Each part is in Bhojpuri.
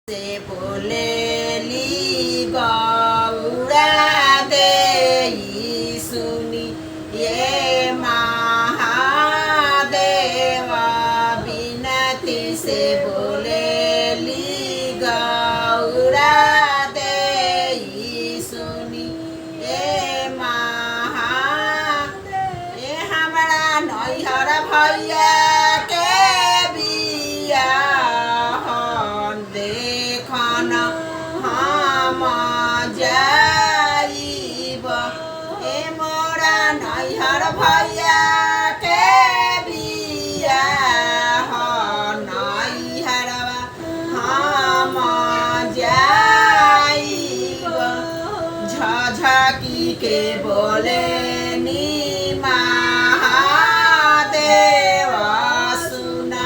से बोलेली गौरा देई सुनी ये महादेवा विनती से बोलेली गौरा देई सुनी ये ये हमारा नैहर भैया के बिया देखन हम जाइब ए मोरा नैहर भैया के बिया नैहरवा हम जाइब झझकी के बोले नी महादेव सुना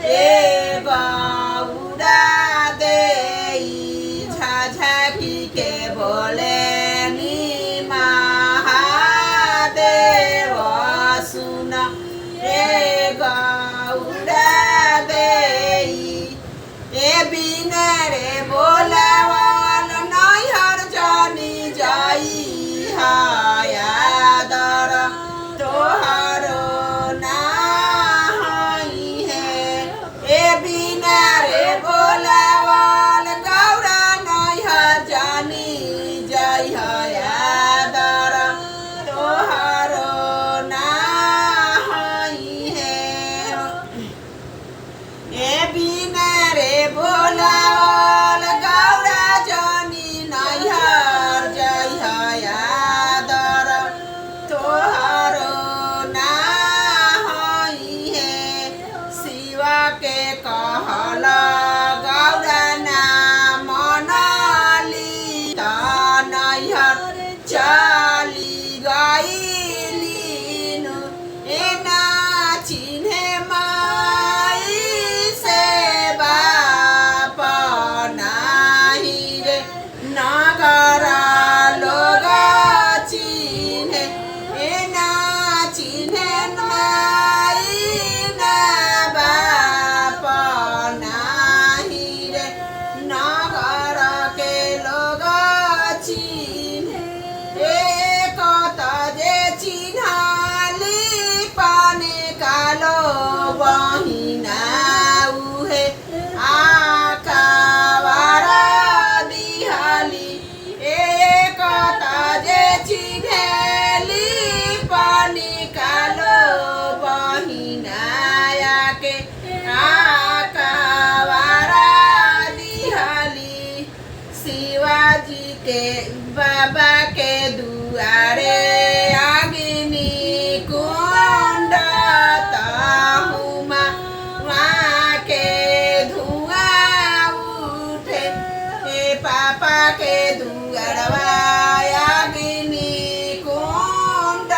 ए गौरा झझकी के बोले नी महादेव सुना रे गौरा देई ए बिना रे बोलावल नैहर जानी जाई हायादर तोहरो नाही है ए बिना रे बोलावल गौरा नैहर जानी जाई हायादर तोहरो नाही है ए बिना रे बोलावल गौरा जानी नैहर जाई हायादर तोहरो नाही है शिवा के कहला गौरा ना मनली त नैहर चली गईलीनु ए ना चिन्हे माई से बाप नाही रे नगर लोग चिन्हे ए ना चिन्हे माई ना बाप नाही रे नगर के लोग चिन्हे एक त जे चिन्हाली पाने कालो बहिना उहे आकावार दिहाली एक त जे चिन्हेली पाने कालो बहिना के आकावार दिहाली शिवाजी के बाबा के दुआरे अग्नि कुंड तहुमा वहाँ के धुआं उठे हे पापा के दुआरवा अग्नि कुंड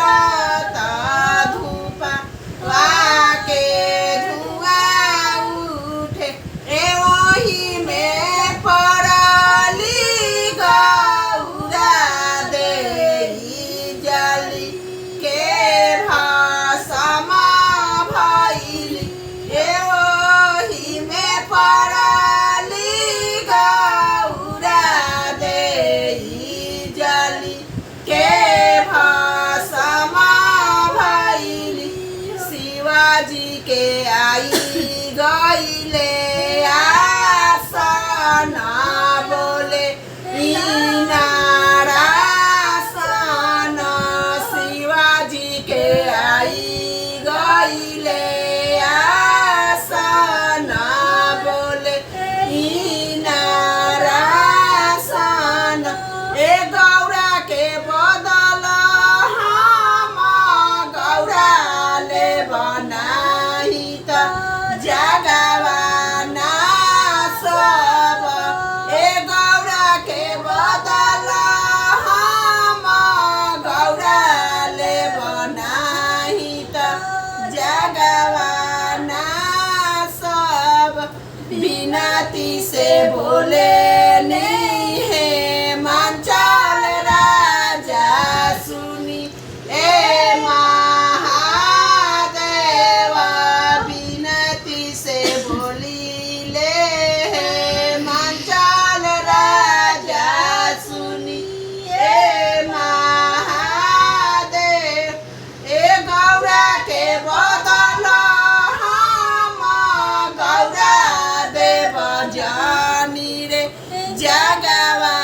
धूपा वहाँ के धुआं उठे ए वही में पड़ली गौरा जगवा